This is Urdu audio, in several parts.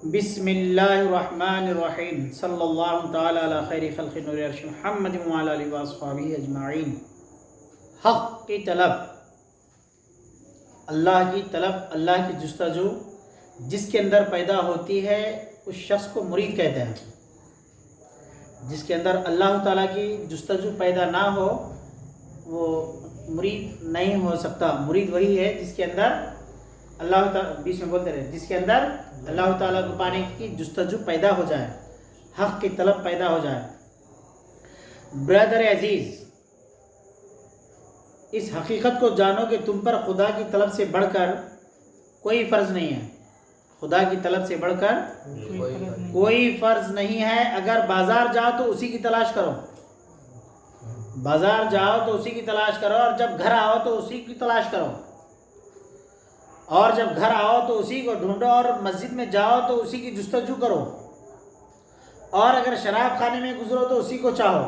بسم اللہ الرحمن الرحیم صلی اللہ تعالی علی خیر خلق نور عرش محمد وعلی آلہ واصحابہ اجمعین۔ حق کی طلب، اللہ کی طلب، اللہ کی جستجو جس کے اندر پیدا ہوتی ہے اس شخص کو مرید کہتے ہیں۔ جس کے اندر اللہ تعالیٰ کی جستجو پیدا نہ ہو وہ مرید نہیں ہو سکتا۔ مرید وہی ہے جس کے اندر اللہ تعالیٰ، بیچ میں بولتے رہے، جس کے اندر اللہ تعالیٰ کو پانے کی جستجو پیدا ہو جائے، حق کی طلب پیدا ہو جائے۔ برادر عزیز، اس حقیقت کو جانو کہ تم پر خدا کی طلب سے بڑھ کر کوئی فرض نہیں ہے۔ خدا کی طلب سے بڑھ کر کوئی فرض نہیں ہے۔ اگر بازار جاؤ تو اسی کی تلاش کرو، بازار جاؤ تو اسی کی تلاش کرو، اور جب گھر آؤ تو اسی کی تلاش کرو، اور جب گھر آؤ تو اسی کو ڈھونڈو، اور مسجد میں جاؤ تو اسی کی جستجو کرو، اور اگر شراب خانے میں گزرو تو اسی کو چاہو۔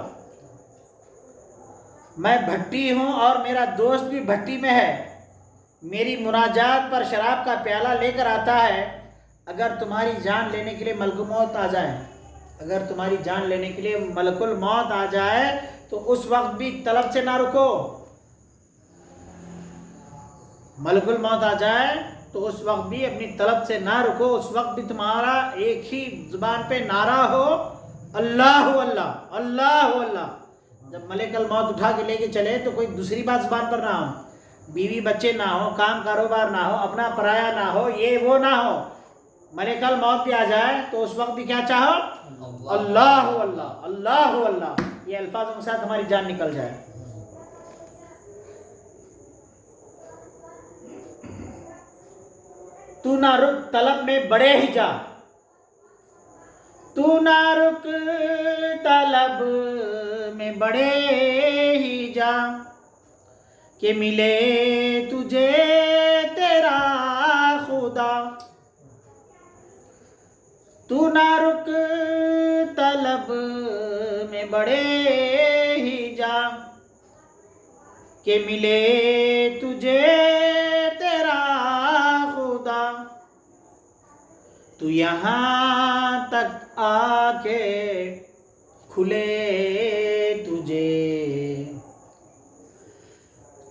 میں بھٹی ہوں اور میرا دوست بھی بھٹی میں ہے، میری مناجات پر شراب کا پیالہ لے کر آتا ہے۔ اگر تمہاری جان لینے کے لیے ملک الموت آ جائے، اگر تمہاری جان لینے کے لیے ملک الموت آ جائے تو اس وقت بھی طلب سے نہ رکو۔ ملک الموت آ جائے تو اس وقت بھی اپنی طلب سے نہ رکو۔ اس وقت بھی تمہارا ایک ہی زبان پہ نعرہ ہو، اللہ اللہ اللہ اللہ۔ جب ملک الموت اٹھا کے لے کے چلے تو کوئی دوسری بات زبان پر نہ ہو، بیوی بچے نہ ہو، کام کاروبار نہ ہو، اپنا پرایا نہ ہو، یہ وہ نہ ہو۔ ملک الموت بھی آ جائے تو اس وقت بھی کیا چاہو؟ اللہ اللہ اللہ اللہ، یہ الفاظوں کے ساتھ ہماری جان نکل جائے۔ تو نہ رک طلب میں بڑے ہی جا، تو نہ رک طلب میں بڑے ہی جا، کہ ملے تجھے تیرا خدا۔ تو نہ رک طلب میں بڑے ہی جا، کہ ملے تجھے تیرا خدا۔ تو یہاں تک آ کے کھلے تجھے،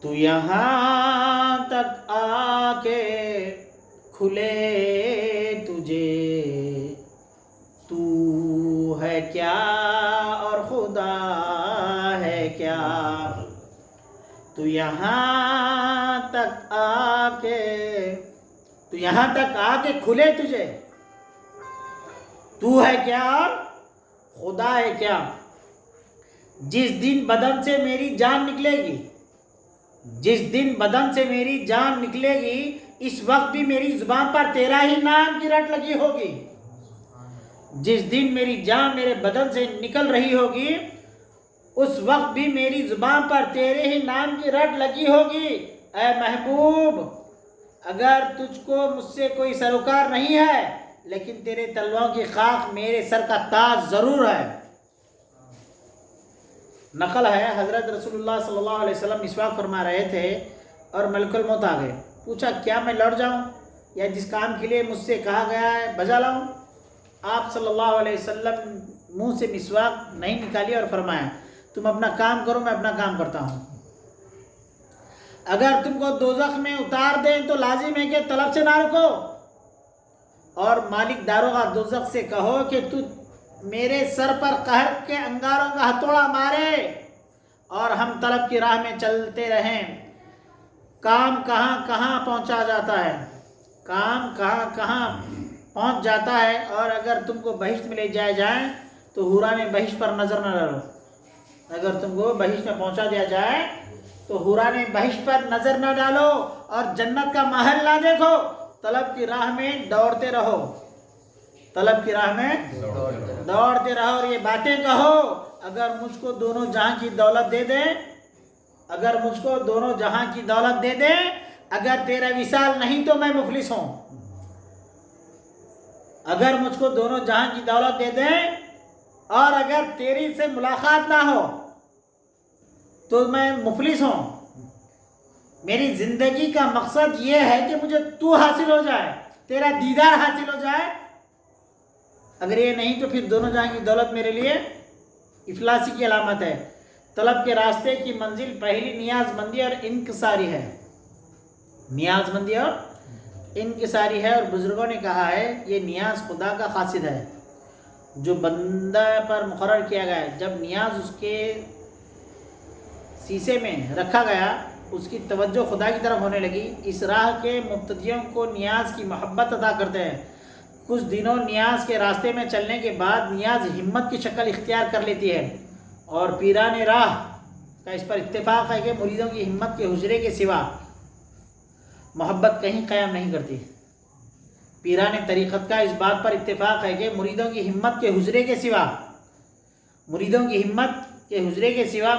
تو یہاں تک آ کے کھلے تجھے۔ تو ہے کیا اور خدا ہے کیا، تو یہاں تک آ کے، تو یہاں تک آ کے کھلے تجھے۔ تو ہے کیا اور خدا ہے کیا۔ جس دن بدن سے میری جان نکلے گی، جس دن بدن سے میری جان نکلے گی، اس وقت بھی میری زبان پر تیرا ہی نام کی رٹ لگی ہوگی۔ جس دن میری جان میرے بدن سے نکل رہی ہوگی اس وقت بھی میری زبان پر تیرے ہی نام کی رٹ لگی ہوگی۔ اے محبوب، اگر تجھ کو مجھ سے کوئی سروکار نہیں ہے لیکن تیرے تلووں کی خاک میرے سر کا تاج ضرور ہے۔ نقل ہے، حضرت رسول اللہ صلی اللہ علیہ وسلم مسواک فرما رہے تھے اور ملک الموت آ گئے۔ پوچھا کیا میں لوٹ جاؤں یا جس کام کے لیے مجھ سے کہا گیا ہے بجا لاؤں؟ آپ صلی اللہ علیہ وسلم منہ سے مسواک نہیں نکالی اور فرمایا تم اپنا کام کرو، میں اپنا کام کرتا ہوں۔ اگر تم کو دوزخ میں اتار دیں تو لازم ہے کہ طلب سے نہ رکو، اور مالک داروغہ دوزخ سے کہو کہ تو میرے سر پر قہر کے انگاروں کا ہتھوڑا مارے اور ہم طلب کی راہ میں چلتے رہیں۔ کام کہاں کہاں پہنچا جاتا ہے، کام کہاں کہاں پہنچ جاتا ہے۔ اور اگر تم کو بہشت میں لے جائے جائیں تو حوران بہشت پر نظر نہ ڈالو۔ اگر تم کو بہشت میں پہنچا دیا جائے تو حوران بہشت پر نظر نہ ڈالو اور جنت کا محل نہ دیکھو۔ طلب کی راہ میں دوڑتے رہو، طلب کی راہ میں دوڑتے رہو، اور یہ باتیں کہو اگر مجھ کو دونوں جہاں کی دولت دے دیں، اگر مجھ کو دونوں جہاں کی دولت دے دیں، اگر تیرا وصال نہیں تو میں مفلس ہوں۔ اگر مجھ کو دونوں جہاں کی دولت دے دیں اور اگر تیری سے ملاقات نہ ہو تو میں مفلس ہوں۔ میری زندگی کا مقصد یہ ہے کہ مجھے تو حاصل ہو جائے، تیرا دیدار حاصل ہو جائے، اگر یہ نہیں تو پھر دونوں جہاں کی دولت میرے لیے افلاسی کی علامت ہے۔ طلب کے راستے کی منزل پہلی نیاز مندی اور انکساری ہے، نیاز مندی اور انکساری ہے، اور بزرگوں نے کہا ہے یہ نیاز خدا کا قاصد ہے جو بندہ پر مقرر کیا گیا ہے۔ جب نیاز اس کے سیسے میں رکھا گیا اس کی توجہ خدا کی طرف ہونے لگی۔ اس راہ کے مبتدیوں کو نیاز کی محبت عطا کرتے ہیں۔ کچھ دنوں نیاز کے راستے میں چلنے کے بعد نیاز ہمت کی شکل اختیار کر لیتی ہے، اور پیران راہ کا اس پر اتفاق ہے کہ مریدوں کی ہمت کے حجرے کے سوا محبت کہیں قیام نہیں کرتی۔ پیران طریقت کا اس بات پر اتفاق ہے کہ مریدوں کی ہمت کے حجرے کے سوا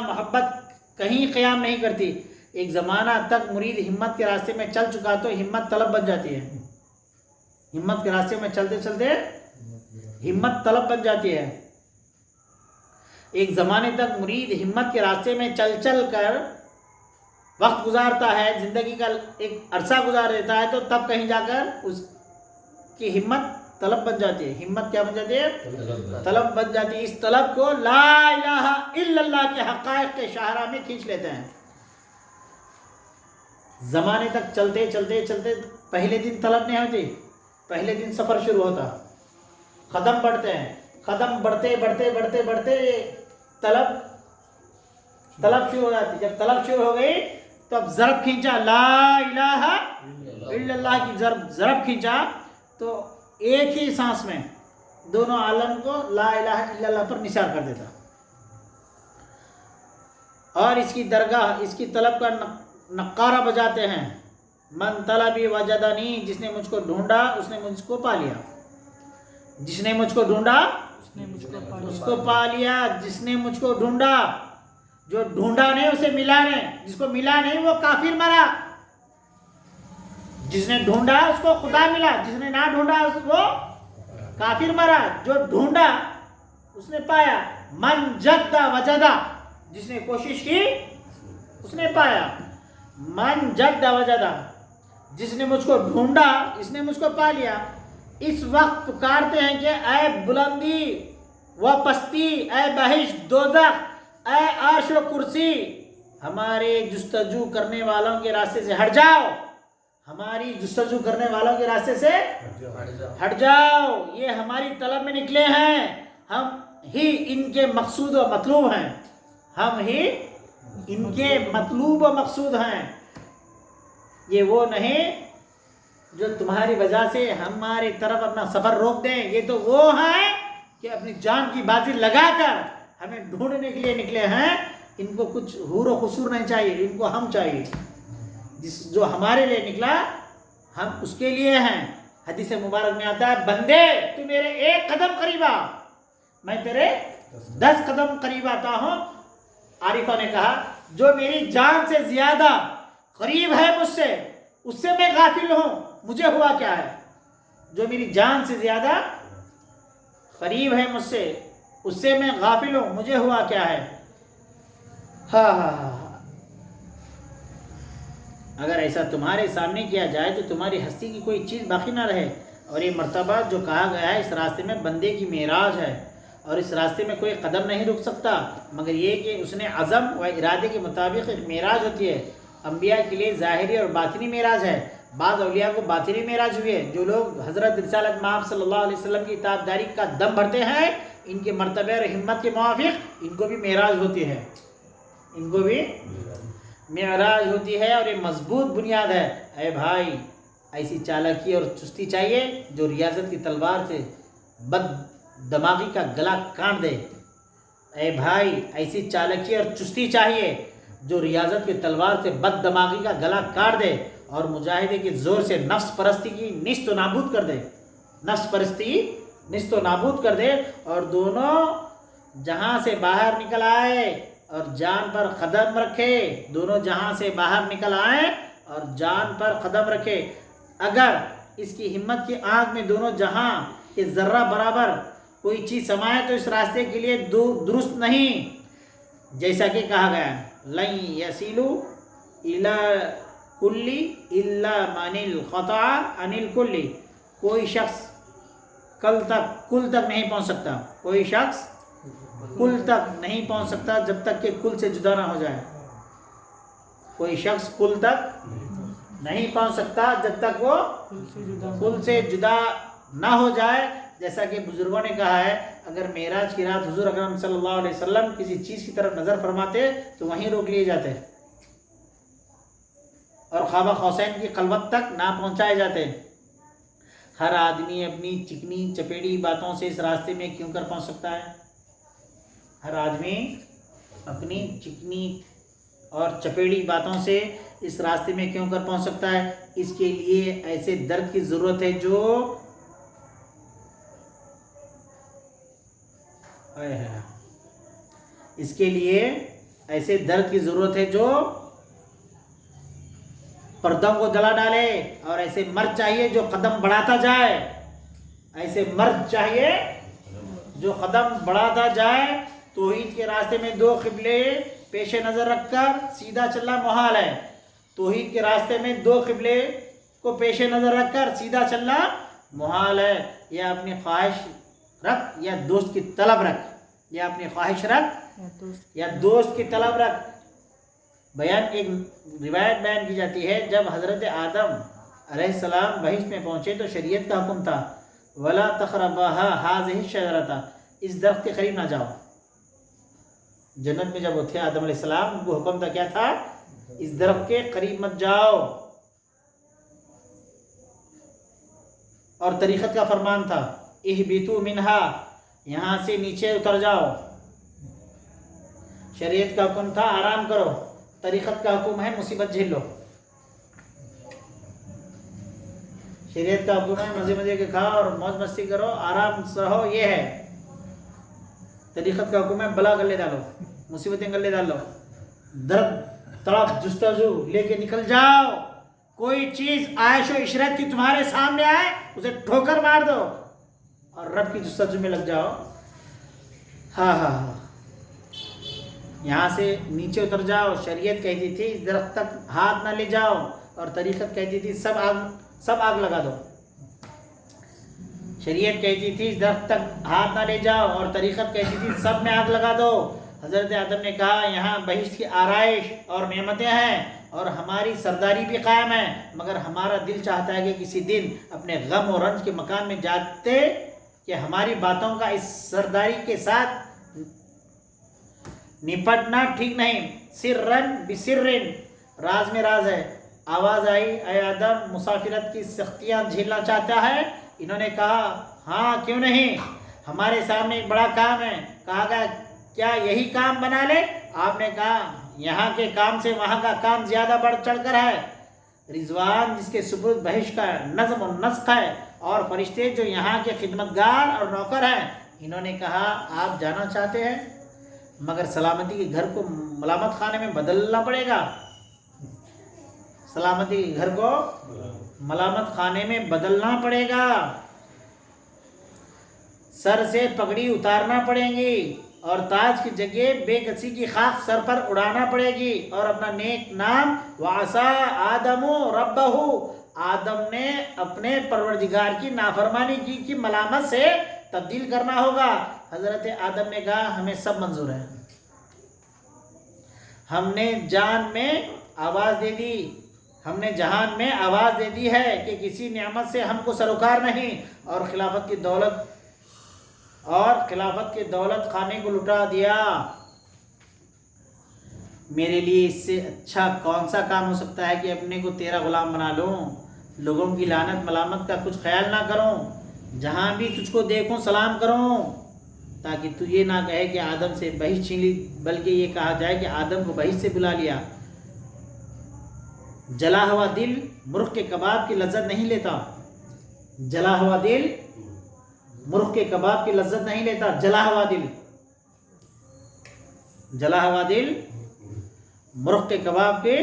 محبت کہیں قیام نہیں کرتی۔ ایک زمانہ تک مرید ہمت کے راستے میں چل چکا تو ہمت طلب بن جاتی ہے، ہمت کے راستے میں چلتے چلتے ہمت طلب بن جاتی ہے۔ ایک زمانے تک مرید ہمت کے راستے میں چل چل کر وقت گزارتا ہے، زندگی کا ایک عرصہ گزار دیتا ہے، تو تب کہیں جا کر اس کی ہمت طلب بن جاتی ہے۔ ہمت کیا بن جاتی ہے؟ طلب بن جاتی ہے۔ اس طلب کو لا الہ الا اللہ کے حقائق کے شاہراہ میں کھینچ لیتے ہیں۔ زمانے تک چلتے چلتے چلتے پہلے دن طلب نہیں ہوتی، پہلے دن سفر شروع ہوتا، قدم بڑھتے ہیں، قدم بڑھتے بڑھتے بڑھتے بڑھتے طلب شروع ہو جاتی۔ جب طلب شروع ہو گئی تو اب ضرب کھینچا، لا الہ الا اللہ کی ضرب کھینچا، تو ایک ہی سانس میں دونوں عالم کو لا الہ الا اللہ پر نثار کر دیتا۔ اور اس کی درگاہ، اس کی طلب کا نقارہ بجاتے ہیں، من طلبی وجدنی، جس نے مجھ کو ڈھونڈا اس نے مجھ کو پا لیا، جس نے مجھ کو ڈھونڈا اس کو پا لیا، جس نے مجھ کو ڈھونڈا، جو ڈھونڈا نہیں اسے ملا نہیں، جس کو ملا نہیں وہ کافر مرا، جس نے ڈھونڈا اس کو خدا ملا، جس نے نہ ڈھونڈا اس کو کافر مرا، جو ڈھونڈا اس نے پایا، من جد وجدہ، جس نے کوشش کی اس نے پایا، من جد وجدہ، جس نے مجھ کو ڈھونڈا اس نے مجھ کو پا لیا۔ اس وقت پکارتے ہیں کہ اے بلندی و پستی، اے بہشت دوزخ، اے عرش و کرسی، ہمارے جستجو کرنے والوں کے راستے سے ہٹ جاؤ، ہماری جستجو کرنے والوں کے راستے سے ہٹ جاؤ، یہ ہماری طلب میں نکلے ہیں، ہم ہی ان کے مقصود و مطلوب ہیں، ہم ہی ان کے مطلوب و مقصود ہیں، یہ وہ نہیں جو تمہاری وجہ سے ہماری طرف اپنا سفر روک دیں، یہ تو وہ ہیں کہ اپنی جان کی بازی لگا کر ہمیں ڈھونڈنے کے لیے نکلے ہیں۔ ان کو کچھ حور و قصور نہیں چاہیے، ان کو ہم چاہیے، جو ہمارے لیے نکلا ہم اس کے لیے ہیں۔ حدیث مبارک میں آتا ہے، بندے تو میرے ایک قدم قریب آ، میں تیرے 10 قدم قریب آتا ہوں۔ عارفہ نے کہا جو میری جان سے زیادہ قریب ہے مجھ سے، اس سے میں غافل ہوں، مجھے ہوا کیا ہے؟ جو میری جان سے زیادہ قریب ہے مجھ سے، اس سے میں غافل ہوں، مجھے ہوا کیا ہے؟ اگر ایسا تمہارے سامنے کیا جائے تو تمہاری ہستی کی کوئی چیز باقی نہ رہے۔ اور یہ مرتبہ جو کہا گیا ہے اس راستے میں بندے کی معراج ہے، اور اس راستے میں کوئی قدم نہیں رک سکتا مگر یہ کہ اس نے عزم و ارادے کے مطابق ایک معراج ہوتی ہے۔ انبیاء کے لیے ظاہری اور باطنی معراج ہے، بعض اولیاء کو باطنی معراج ہوئی ہے۔ جو لوگ حضرت رسالت مآب صلی اللہ علیہ وسلم کی اطاعتداری کا دم بھرتے ہیں، ان کے مرتبہ اور ہمت کے موافق ان کو بھی معراج ہوتی ہے، ان کو بھی معراج ہوتی ہے، اور یہ مضبوط بنیاد ہے۔ اے بھائی، ایسی چالاکی اور چستی چاہیے جو ریاضت کی تلوار سے بد دماغی کا گلا کاٹ دے۔ اے بھائی، ایسی چالاکی اور چستی چاہیے جو ریاضت کی تلوار سے بد دماغی کا گلا کاٹ دے، اور مجاہدے کے زور سے نفس پرستی کی نیست و نابود کر دے، نفس پرستی نیست و نابود کر دے، اور دونوں جہاں سے باہر نکل آئے اور جان پر قدم رکھے، دونوں جہاں سے باہر نکل آئے اور جان پر قدم رکھے۔ اگر اس کی ہمت کی آنکھ میں دونوں جہاں کے ذرہ برابر کوئی چیز سمائے تو اس راستے کے لیے درست نہیں، جیسا کہ کہا گیا لن یصلوا الی کلی الا من القطع عن الکلی، کوئی شخص کل تک نہیں پہنچ سکتا. کوئی شخص کل تک نہیں پہنچ سکتا جب تک کہ کل سے جدا نہ ہو جائے. کوئی شخص کل تک نہیں پہنچ سکتا جب تک وہ کل سے جدا نہ ہو جائے. جیسا کہ بزرگوں نے کہا ہے اگر معراج کی رات حضور اکرم صلی اللہ علیہ وسلم کسی چیز کی طرف نظر فرماتے تو وہیں روک لیے جاتے اور خوابہ قوسین کی خلوت تک نہ پہنچائے جاتے. ہر آدمی اپنی چکنی چپیڑی باتوں سے اس راستے میں کیوں کر پہنچ سکتا ہے؟ ہر آدمی اپنی چکنی اور چپیڑی باتوں سے اس راستے میں کیوں کر پہنچ سکتا ہے؟ اس کے لیے ایسے درد کی ضرورت ہے جو اس کے لیے ایسے درد کی ضرورت ہے جو پردوں کو جلا ڈالے اور ایسے مرد چاہیے جو قدم بڑھاتا جائے. ایسے مرد چاہیے جو قدم بڑھاتا جائے. توحید کے راستے میں 2 قبلے پیش نظر رکھ کر سیدھا چلنا محال ہے. توحید کے راستے میں 2 قبلے کو پیش نظر رکھ کر سیدھا چلنا محال ہے. یا اپنی خواہش رکھ یا دوست کی طلب رکھ. یا اپنی خواہش رکھ یا دوست کی طلب رکھ. ایک روایت بیان کی جاتی ہے جب حضرت آدم علیہ السلام بہشت میں پہنچے تو شریعت کا حکم تھا وَلَا تَقْرَبَاهَا هَٰذِهِ الشَّجَرَةَ، اس درخت کے قریب نہ جاؤ. جنت میں جب وہ تھے آدم علیہ السلام ان کو حکم تھا کیا تھا؟ اس درخت کے قریب مت جاؤ. اور طریقت کا فرمان تھا اِهْبِطُوا مِنْهَا، یہاں سے نیچے اتر جاؤ. شریعت کا حکم تھا آرام کرو. طریقت کا حکم ہے مصیبت جھیل لو. شریعت کا حکم ہے مزے کے کھاؤ اور موج مستی کرو، آرام سے رہو، یہ ہے. طریقت کا حکم ہے بلا گلے ڈالو، مصیبتیں گلے ڈال لو، درد تڑپ جستجو لے کے نکل جاؤ. کوئی چیز عائش و عشرت کی تمہارے سامنے آئے اسے ٹھوکر مار دو اور رب کی جستجو میں لگ جاؤ. ہاں یہاں سے نیچے اتر جاؤ. شریعت کہتی تھی اس درخت تک ہاتھ نہ لے جاؤ اور طریقت کہتی تھی سب آگ لگا دو. شریعت کہتی تھی اس درخت تک ہاتھ نہ لے جاؤ اور طریقت کہتی تھی سب میں آگ لگا دو. حضرت آدم نے کہا یہاں بہشت کی آرائش اور نعمتیں ہیں اور ہماری سرداری بھی قائم ہے، مگر ہمارا دل چاہتا ہے کہ کسی دن اپنے غم و رنج کے مکان میں جاتے کہ ہماری باتوں کا اس سرداری کے ساتھ نپٹنا ٹھیک نہیں. سرن بسرن، راز میں راز ہے. آواز آئی اے آدم مسافرت کی سختیاں جھیلنا چاہتا ہے؟ انہوں نے کہا ہاں کیوں نہیں، ہمارے سامنے ایک بڑا کام ہے. کہا گیا کیا یہی کام بنا لے؟ آپ نے کہا یہاں کے کام سے وہاں کا کام زیادہ بڑھ چڑھ کر ہے. رضوان جس کے سپرد بہشت کا نظم و نسق ہے اور فرشتے جو یہاں کے خدمتگار اور نوکر ہیں. انہوں نے کہا آپ جانا چاہتے ہیں مگر سلامتی کے گھر کو ملامت خانے میں بدلنا پڑے گا. سلامتی کے گھر کو ملامت خانے میں بدلنا پڑے گا. سر سے پگڑی اتارنا پڑے گی اور تاج کی جگہ بے کسی کی خاک سر پر اڑانا پڑے گی اور اپنا نیک نام وَعَصَىٰ آدَمُ رَبَّهُ، آدم نے اپنے پروردگار کی نافرمانی کی ملامت سے تبدیل کرنا ہوگا. حضرت آدم نے کہا ہمیں سب منظور ہے. ہم نے جان میں آواز دے دی، ہم نے جہان میں آواز دے دی ہے کہ کسی نعمت سے ہم کو سروکار نہیں اور خلافت کی دولت خانے کو لٹا دیا. میرے لیے اس سے اچھا کون سا کام ہو سکتا ہے کہ اپنے کو تیرا غلام بنا لوں، لوگوں کی لعنت ملامت کا کچھ خیال نہ کروں، جہاں بھی تجھ کو دیکھوں سلام کروں، تاکہ تو یہ نہ کہے کہ آدم سے بہشت چھین لی، بلکہ یہ کہا جائے کہ آدم کو بہشت سے بلا لیا. جلا ہوا دل مرغ کے کباب کی لذت نہیں لیتا. جلا ہوا دل مرغ کے کباب کی لذت نہیں لیتا. جلا ہوا دل مرغ کے کباب کی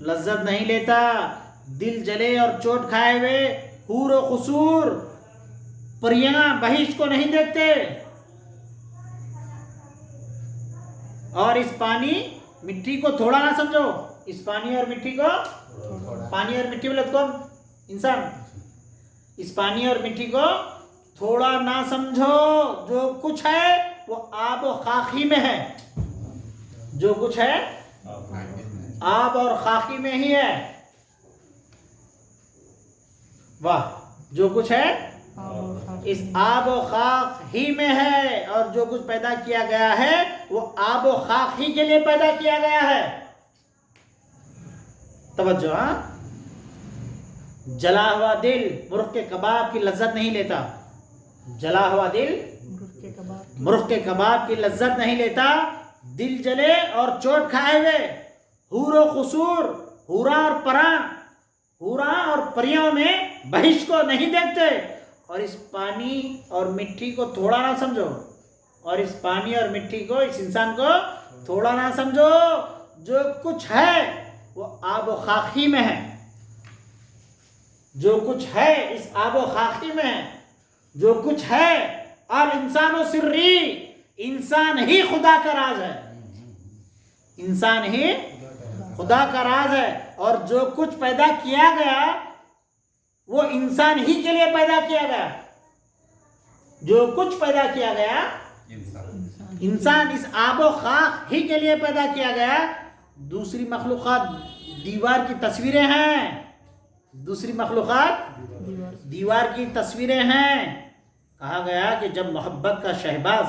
لذت نہیں لیتا. دل جلے اور چوٹ کھائے ہوئے حور و قصور پریاں بہشت کو نہیں دیکھتے. اور اس پانی مٹی کو تھوڑا نہ سمجھو. اس پانی اور مٹی کو، پانی اور مٹی بولے کون؟ انسان. اس پانی اور مٹی کو تھوڑا نہ سمجھو، جو کچھ ہے وہ آب و خاکی میں ہے، جو کچھ ہے آب اور خاکی میں ہی ہے. واہ، جو کچھ ہے اس آب و خاک ہی میں ہے، اور جو کچھ پیدا کیا گیا ہے وہ آب و خاک ہی کے لیے پیدا کیا گیا ہے. توجہ، ہاں. جلا ہوا دل مرغ کے کباب کی لذت نہیں لیتا، جلا ہوا دل مرغ کے کباب کی لذت نہیں لیتا. دل جلے اور چوٹ کھائے ہوئے حور و قصور، حورا اور پریوں میں بہشت کو نہیں دیکھتے. اور اس پانی اور مٹی کو تھوڑا نہ سمجھو، اور اس پانی اور مٹی کو، اس انسان کو تھوڑا نہ سمجھو. جو کچھ ہے وہ آب و خاکی میں ہے، جو کچھ ہے اس آب و خاکی میں ہے، جو کچھ ہے. الانسان و سری، انسان ہی خدا کا راز ہے، انسان ہی خدا کا راز ہے. اور جو کچھ پیدا کیا گیا وہ انسان ہی کے لیے پیدا کیا گیا، جو کچھ پیدا کیا گیا انسان اس آب و خاک ہی کے لیے پیدا کیا گیا. دوسری مخلوقات دیوار کی تصویریں ہیں، دوسری مخلوقات دیوار کی تصویریں ہیں. کہا گیا کہ جب محبت کا شہباز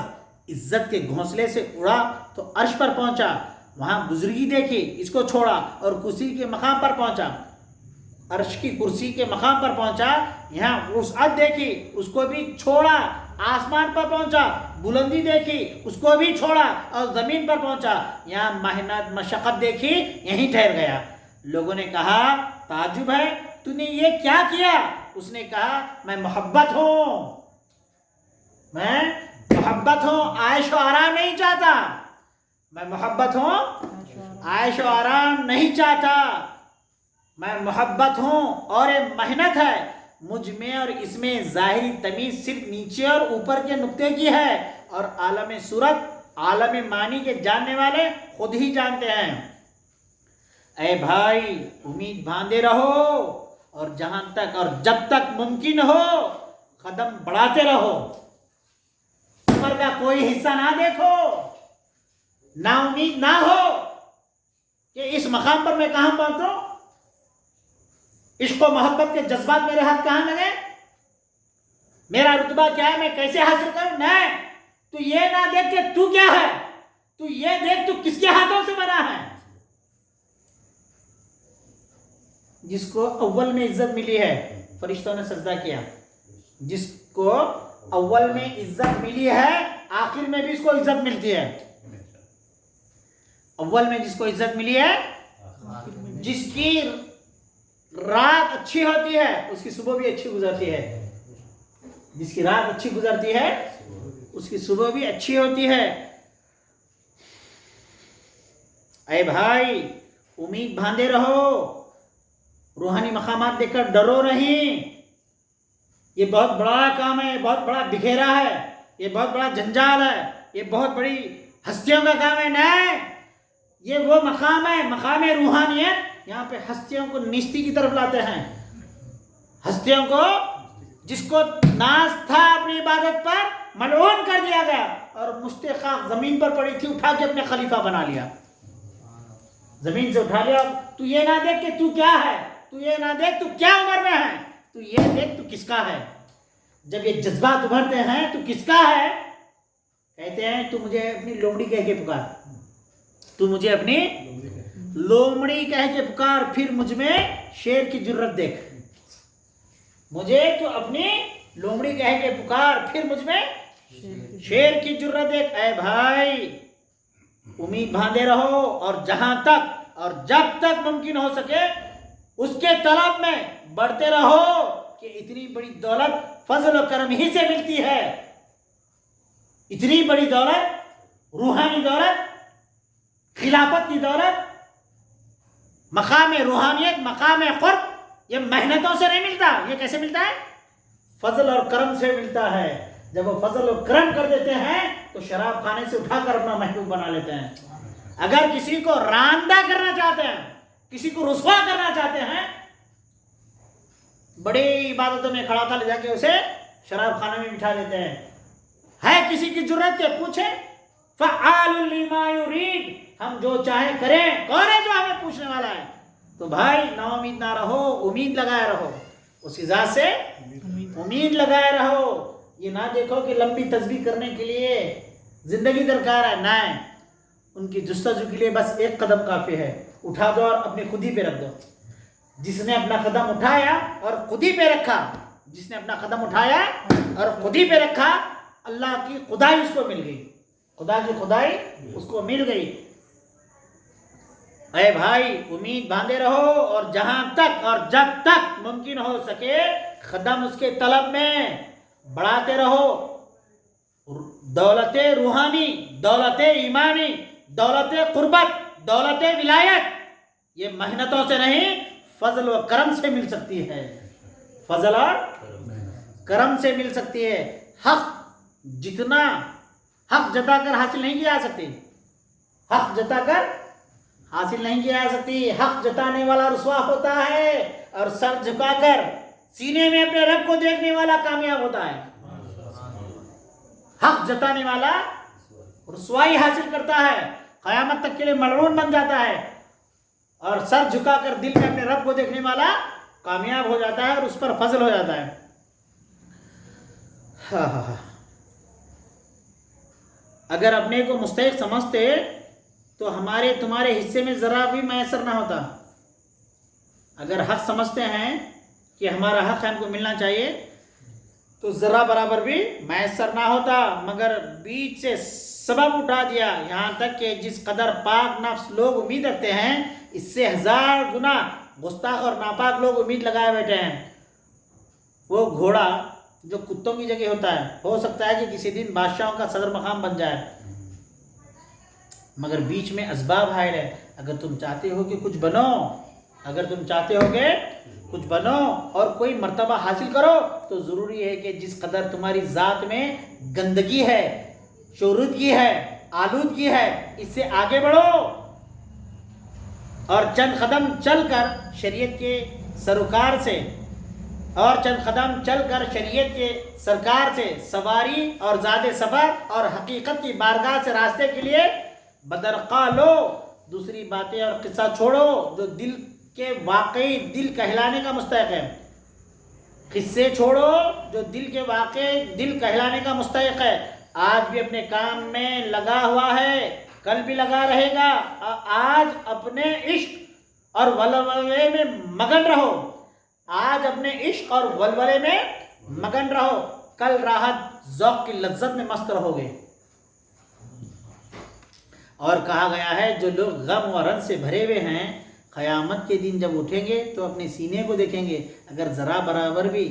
عزت کے گھونسلے سے اڑا تو عرش پر پہنچا، وہاں بزرگی دیکھی، اس کو چھوڑا اور کرسی کے مقام پر پہنچا. عرش کی کرسی کے مقام پر پہنچا، یہاں وسعت دیکھی، اس کو بھی چھوڑا. آسمان پر پہنچا، بلندی دیکھی، اس کو بھی چھوڑا اور زمین پر پہنچا. یہاں محنت مشقت دیکھی، یہیں ٹھہر گیا. لوگوں نے کہا تعجب ہے، تو نے یہ کیا کیا؟ اس نے کہا میں محبت ہوں، میں محبت ہوں، عائش و آرام نہیں چاہتا. میں محبت ہوں، عائش و آرام نہیں چاہتا. میں محبت ہوں اور یہ محنت ہے مجھ میں، اور اس میں ظاہری تمیز صرف نیچے اور اوپر کے نقطے کی ہے، اور عالم صورت، عالم معنی کے جاننے والے خود ہی جانتے ہیں. اے بھائی، امید باندھے رہو، اور جہاں تک اور جب تک ممکن ہو قدم بڑھاتے رہو. عمر کا کوئی حصہ نہ دیکھو، نا امید نہ ہو کہ اس مقام پر میں کہاں پہنچوں، عشق و محبت کے جذبات میرے ہاتھ کہاں لگے، میرا رتبہ کیا ہے، میں کیسے حاصل کروں. نہیں، تو یہ نہ دیکھ کہ تو کیا ہے، تو یہ دیکھ تو کس کے ہاتھوں سے بنا ہے. جس کو اول میں عزت ملی ہے، فرشتوں نے سجدہ کیا. جس کو اول میں عزت ملی ہے، آخر میں بھی اس کو عزت ملتی ہے. اول میں جس کو عزت ملی ہے، جس کی رات اچھی ہوتی ہے اس کی صبح بھی اچھی گزرتی ہے، جس کی رات اچھی گزرتی ہے اس کی صبح بھی اچھی ہوتی ہے. اے بھائی، امید باندھے رہو، روحانی مقامات دیکھ کر ڈرو نہیں. یہ بہت بڑا کام ہے، یہ بہت بڑا بکھیرا ہے، یہ بہت بڑا جنجال ہے، یہ بہت بڑی ہستیوں کا کام ہے. نہیں، یہ وہ مقام ہے، مقام روحانیت. یہاں پہ ہستیوں کو نیستی کی طرف لاتے ہیں، ہستیوں کو جس کو ناز تھا اپنی عبادت پر ملعون کر دیا گیا، اور مشت خاک زمین پر پڑی تھی، اٹھا کے اپنے خلیفہ بنا لیا، زمین سے اٹھا لیا. تو یہ نہ دیکھ کہ تو کیا ہے، تو یہ نہ دیکھ تو کیا عمر میں ہے، تو یہ دیکھ تو کس کا ہے. جب یہ جذبات ابھرتے ہیں تو کس کا ہے، کہتے ہیں تو مجھے اپنی لومڑی کہہ کے پکار، تو مجھے اپنی لومڑی کہہ کے پکار، پھر مجھ میں شیر کی جرت دیکھ. مجھے تو اپنی لومڑی کہہ کے پکار، پھر مجھ میں شیر کی جرت دیکھ. اے بھائی، امید باندھے رہو، اور جہاں تک اور جب تک ممکن ہو سکے اس کے طلب میں بڑھتے رہو کہ اتنی بڑی دولت فضل و کرم ہی سے ملتی ہے. اتنی بڑی دولت، روحانی دولت، خلافت کی دولت، مقام روحانیت، مقام قرب، یہ محنتوں سے نہیں ملتا. یہ کیسے ملتا ہے؟ فضل اور کرم سے ملتا ہے. جب وہ فضل اور کرم کر دیتے ہیں تو شراب خانے سے اٹھا کر اپنا محبوب بنا لیتے ہیں. اگر کسی کو راندہ کرنا چاہتے ہیں، کسی کو رسوا کرنا چاہتے ہیں، بڑی عبادتوں میں کھڑا تھا، لے جا کے اسے شراب خانے میں بٹھا لیتے ہیں. ہے کسی کی جرت کے پوچھیں؟ فعال لما یرید، ہم جو چاہیں کریں. کون ہے جو ہمیں پوچھنے والا ہے؟ تو بھائی نا امید نہ رہو، امید لگائے رہو، اس کی ذات سے امید لگائے رہو. یہ نہ دیکھو کہ لمبی تسبیح کرنے کے لیے زندگی درکار ہے، نہ ان کی جستجو کے لیے بس ایک قدم کافی ہے. اٹھا دو اور اپنی خود ہی پہ رکھ دو. جس نے اپنا قدم اٹھایا اور خود ہی پہ رکھا، جس نے اپنا قدم اٹھایا اور خود ہی پہ رکھا، اللہ کی خدائی اس کو مل گئی، خدا کی خدائی اس کو مل گئی. اے بھائی امید باندھے رہو اور جہاں تک اور جب تک ممکن ہو سکے قدم اس کے طلب میں بڑھاتے رہو. دولت روحانی، دولت ایمانی، دولت قربت، دولت ولایت یہ محنتوں سے نہیں فضل و کرم سے مل سکتی ہے. فضل اور کرم سے مل سکتی ہے. حق جتنا حق جتا کر حاصل نہیں کیا جا سکتی، حق جتا کر حاصل نہیں کیا جا سکتی. حق جتانے والا رسوا ہوتا ہے اور سر جھکا کر سینے میں اپنے رب کو دیکھنے والا کامیاب ہوتا ہے. حق جتانے والا رسوائی حاصل کرتا ہے، قیامت تک کے لیے ملعون بن جاتا ہے، اور سر جھکا کر دل میں اپنے رب کو دیکھنے والا کامیاب ہو جاتا ہے اور اس پر فضل ہو جاتا ہے. اگر اپنے کو مستحق سمجھتے تو ہمارے تمہارے حصے میں ذرا بھی میسر نہ ہوتا. اگر حق سمجھتے ہیں کہ ہمارا حق ہم کو ملنا چاہیے تو ذرا برابر بھی میسر نہ ہوتا، مگر بیچ سے سبب اٹھا دیا. یہاں تک کہ جس قدر پاک نفس لوگ امید رکھتے ہیں اس سے 1000 گنا گستاخ اور ناپاک لوگ امید لگائے بیٹھے ہیں. وہ گھوڑا جو کتوں کی جگہ ہوتا ہے، ہو سکتا ہے کہ کسی دن بادشاہوں کا صدر مقام بن جائے، مگر بیچ میں اسباب حائل ہے. اگر تم چاہتے ہو کہ کچھ بنو، اگر تم چاہتے ہو کہ کچھ بنو اور کوئی مرتبہ حاصل کرو تو ضروری ہے کہ جس قدر تمہاری ذات میں گندگی ہے، شوردگی ہے، آلودگی ہے، اس سے آگے بڑھو اور چند قدم چل کر شریعت کے سروکار سے اور چند قدم چل کر شریعت کے سرکار سے سواری اور زاد سفر اور حقیقت کی بارگاہ سے راستے کے لیے بدرقا لو. دوسری باتیں اور قصہ چھوڑو جو دل کے واقعی دل کہلانے کا مستحق ہے. قصے چھوڑو جو دل کے واقعی دل کہلانے کا مستحق ہے. آج بھی اپنے کام میں لگا ہوا ہے، کل بھی لگا رہے گا. آج اپنے عشق اور ولولے میں مگن رہو، آج اپنے عشق اور ولولے میں مگن رہو، کل راحت ذوق کی لذت میں مست رہو گے. اور کہا گیا ہے جو لوگ غم و رنج سے بھرے ہوئے ہیں قیامت کے دن جب اٹھیں گے تو اپنے سینے کو دیکھیں گے، اگر ذرا برابر بھی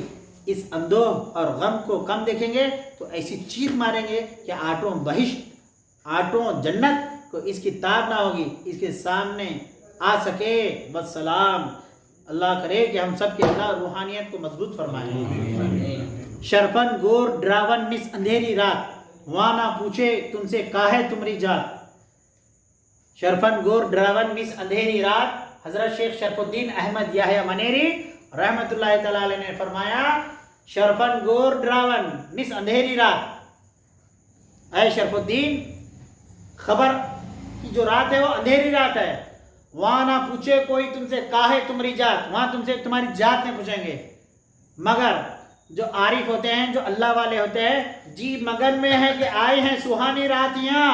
اس اندوہ اور غم کو کم دیکھیں گے تو ایسی چیخ ماریں گے کہ آٹوں بہشت آٹوں جنت کو اس کی تاب نہ ہوگی، اس کے سامنے آ سکے. بس سلام. اللہ کرے کہ ہم سب کے اللہ روحانیت کو مضبوط فرمائے. شرفن گور ڈراون مس اندھیری رات، وہاں نہ پوچھے تم سے کاہے تمری جات. شرفن گور ڈراون مس اندھیری رات. حضرت شیخ شرف الدین احمد یحییٰ منیری رحمۃ اللہ تعالیٰ علیہ نے فرمایا شرفن گور ڈراون مس اندھیری رات. اے شرف الدین، خبر کی جو رات ہے وہ اندھیری رات ہے. وہاں نہ پوچھے کوئی تم سے کاہے تمری جات، وہاں تم سے تمہاری جات نہیں پوچھیں گے، مگر جو عارف ہوتے ہیں، جو اللہ والے ہوتے ہیں، جی مگن میں ہے کہ آئے ہیں سہانی راتیاں.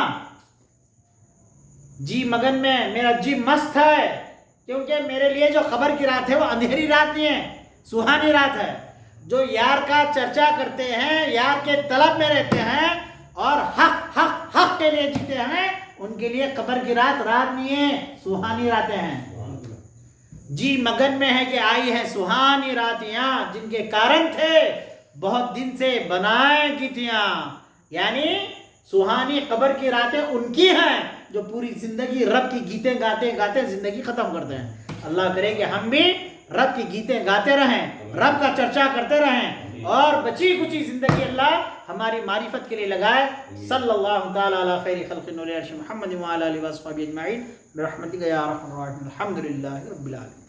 جی مگن میں، میرا جی مست ہے کیونکہ میرے لیے جو خبر کی رات ہے وہ اندھیری رات نہیں ہے، سہانی رات ہے. جو یار کا چرچا کرتے ہیں، یار کے طلب میں رہتے ہیں اور حق حق حق کے لیے جیتے ہیں، ان کے لیے قبر کی رات رات نہیں ہے، سہانی راتیں ہیں. جی مگن میں ہے کہ آئی ہیں سہانی راتیاں جن کے کارن تھے بہت دن سے بنائے گیتیاں. یعنی سہانی قبر کی راتیں ان کی ہیں جو پوری زندگی رب کی گیتیں گاتے گاتے زندگی ختم کرتے ہیں. اللہ کرے کہ ہم بھی رب کی گیتیں گاتے رہیں، رب کا چرچا کرتے رہیں اور بچی کچی زندگی اللہ ہماری معرفت کے لیے لگائے. صلی اللہ تعالی علی خیر خلق نور عرش محمد وعلی آلہ وصحبہ اجمعین برحمتک یا ارحم الراحمین. الحمدللہ رب العالمین.